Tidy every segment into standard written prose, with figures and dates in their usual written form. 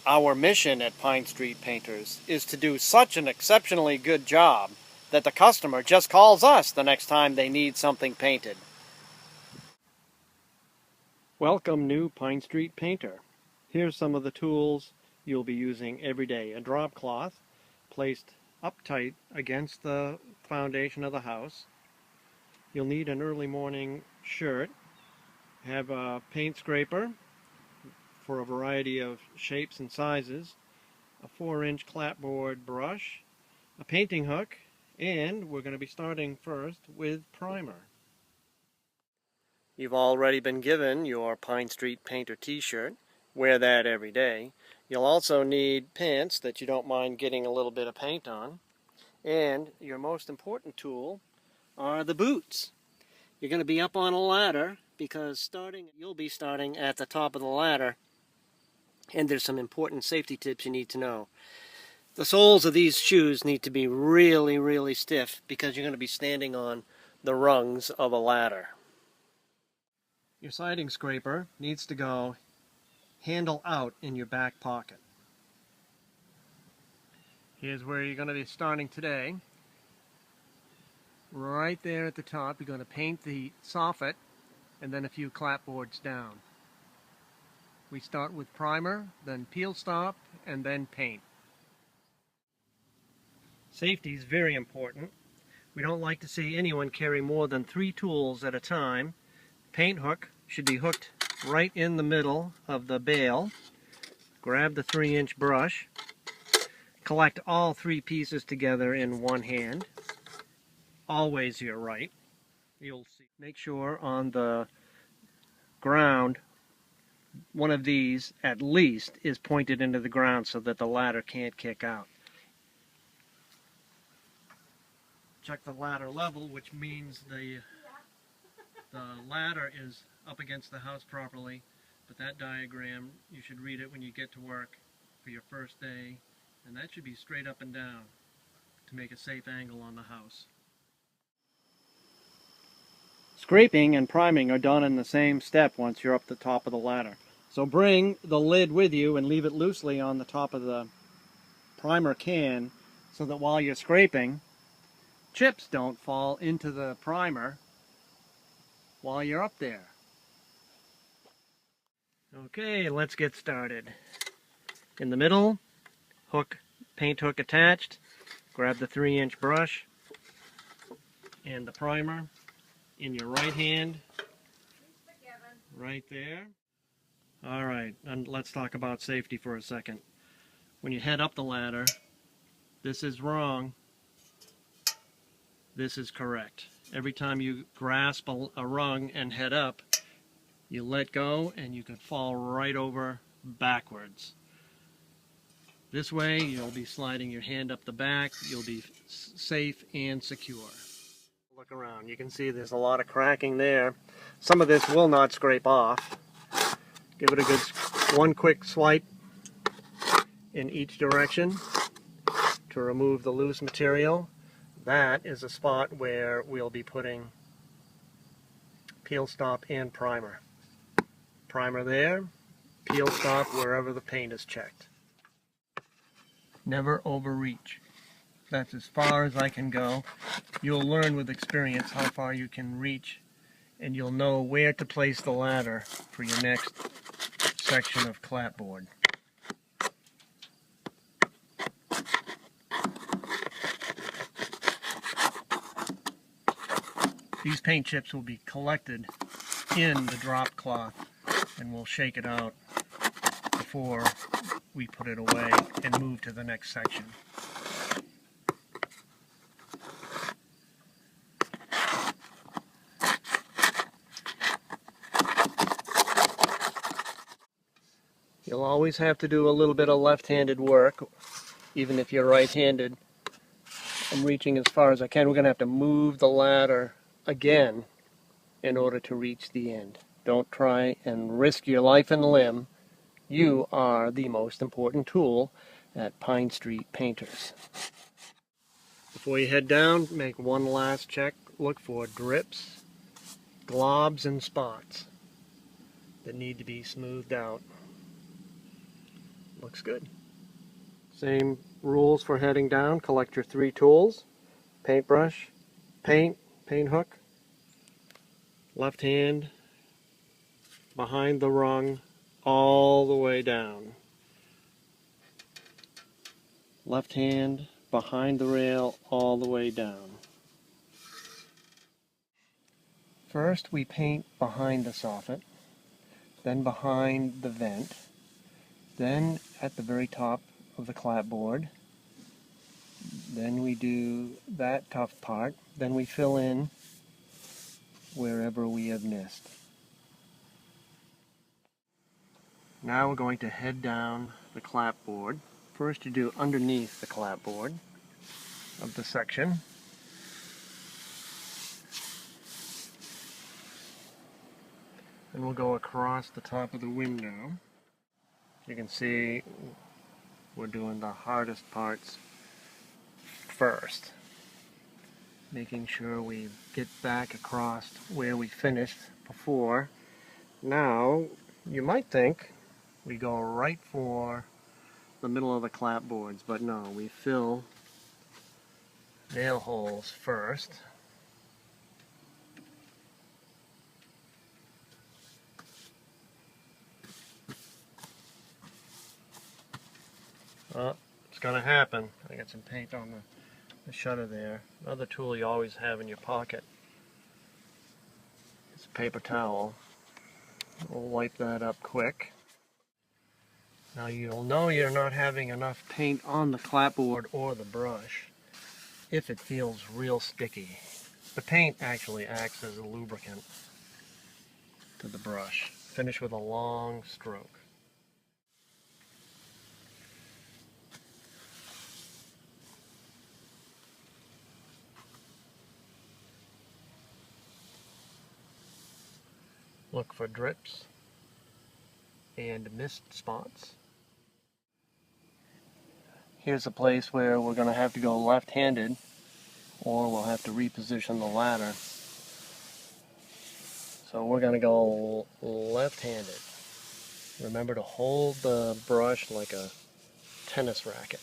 Our mission at Pine Street Painters is to do such an exceptionally good job that the customer just calls us the next time they need something painted. Welcome, new Pine Street Painter. Here's some of the tools you'll be using every day. A drop cloth placed up tight against the foundation of the house. You'll need an early morning shirt. Have a paint scraper for a variety of shapes and sizes, a 4-inch clapboard brush, a painting hook, and we're going to be starting first with primer. You've already been given your Pine Street Painter t-shirt. Wear that every day. You'll also need pants that you don't mind getting a little bit of paint on. And your most important tool are the boots. You're going to be up on a ladder because you'll be starting at the top of the ladder. And there's some important safety tips you need to know. The soles of these shoes need to be really, really stiff because you're going to be standing on the rungs of a ladder. Your siding scraper needs to go handle out in your back pocket. Here's where you're going to be starting today. Right there at the top, you're going to paint the soffit and then a few clapboards down. We start with primer, then peel stop, and then paint. Safety is very important. We don't like to see anyone carry more than 3 tools at a time. Paint hook should be hooked right in the middle of the bale. Grab the 3-inch brush. Collect all 3 pieces together in one hand. Always your right. You'll see. Make sure on the ground one of these at least is pointed into the ground so that the ladder can't kick out. Check the ladder level, which means the ladder is up against the house properly, but that diagram, you should read it when you get to work for your first day, and that should be straight up and down to make a safe angle on the house. Scraping and priming are done in the same step once you're up the top of the ladder. So bring the lid with you and leave it loosely on the top of the primer can so that while you're scraping, chips don't fall into the primer while you're up there. Okay, let's get started. In the middle, paint hook attached. Grab the 3-inch brush and the primer in your right hand, right there. All right, and let's talk about safety for a second. When you head up the ladder, this is wrong, this is correct. Every time you grasp a rung and head up, you let go and you can fall right over backwards. This way you'll be sliding your hand up the back, you'll be safe and secure. Look around, you can see there's a lot of cracking there. Some of this will not scrape off. Give it a good one quick swipe in each direction to remove the loose material. That is a spot where we'll be putting peel stop and primer. Primer there, peel stop wherever the paint is checked. Never overreach. That's as far as I can go. You'll learn with experience how far you can reach, and you'll know where to place the ladder for your next section of clapboard. These paint chips will be collected in the drop cloth, and we'll shake it out before we put it away and move to the next section. You'll always have to do a little bit of left-handed work, even if you're right-handed. I'm reaching as far as I can. We're going to have to move the ladder again in order to reach the end. Don't try and risk your life and limb. You are the most important tool at Pine Street Painters. Before you head down, make one last check. Look for drips, globs, and spots that need to be smoothed out. Looks good. Same rules for heading down. Collect your 3 tools: paintbrush, paint hook, left hand behind the rung all the way down. Left hand behind the rail all the way down. First we paint behind the soffit, then behind the vent, then at the very top of the clapboard. Then we do that tough part. Then we fill in wherever we have missed. Now we're going to head down the clapboard. First you do underneath the clapboard of the section. And we'll go across the top of the window. You can see we're doing the hardest parts first, making sure we get back across where we finished before. Now you might think we go right for the middle of the clapboards, but no, we fill nail holes first. Oh, it's gonna happen. I got some paint on the shutter there. Another tool you always have in your pocket is a paper towel. We'll wipe that up quick. Now you'll know you're not having enough paint on the clapboard or the brush if it feels real sticky. The paint actually acts as a lubricant to the brush. Finish with a long stroke. Look for drips and mist spots. Here's a place where we're going to have to go left-handed, or we'll have to reposition the ladder. So we're going to go left-handed. Remember to hold the brush like a tennis racket.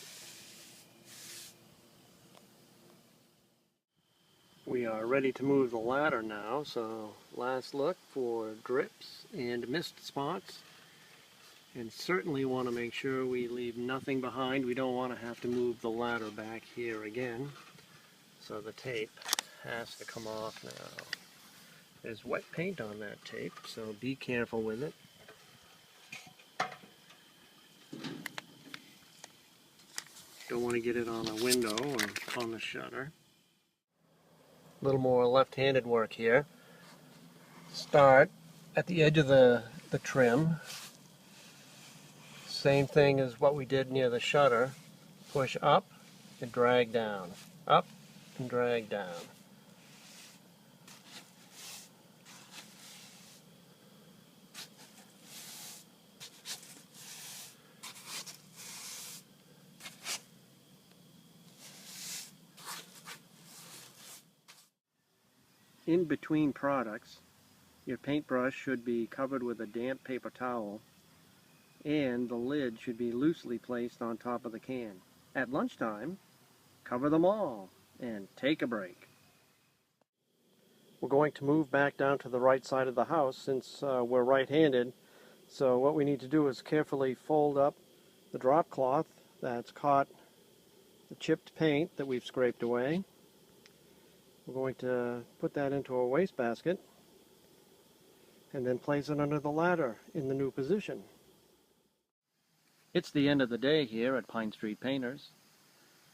We are ready to move the ladder now, so last look for drips and mist spots. And certainly want to make sure we leave nothing behind. We don't want to have to move the ladder back here again. So the tape has to come off now. There's wet paint on that tape, so be careful with it. Don't want to get it on a window or on the shutter. A little more left-handed work here. Start at the edge of the trim. Same thing as what we did near the shutter. Push up and drag down. Up and drag down. In between products, your paintbrush should be covered with a damp paper towel, and the lid should be loosely placed on top of the can. At lunchtime, cover them all and take a break. We're going to move back down to the right side of the house since we're right-handed. So what we need to do is carefully fold up the drop cloth that's caught the chipped paint that we've scraped away. We're going to put that into a wastebasket and then place it under the ladder in the new position. It's the end of the day here at Pine Street Painters.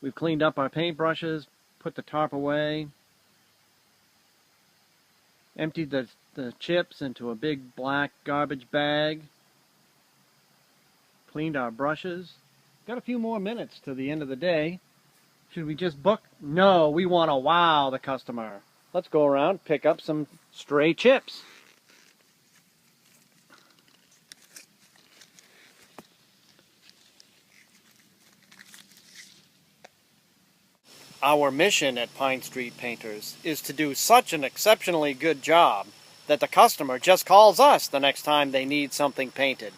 We've cleaned up our paintbrushes, put the tarp away, emptied the chips into a big black garbage bag, cleaned our brushes. Got a few more minutes to the end of the day. Should we just book? No, we want to wow the customer. Let's go around, pick up some stray chips. Our mission at Pine Street Painters is to do such an exceptionally good job that the customer just calls us the next time they need something painted.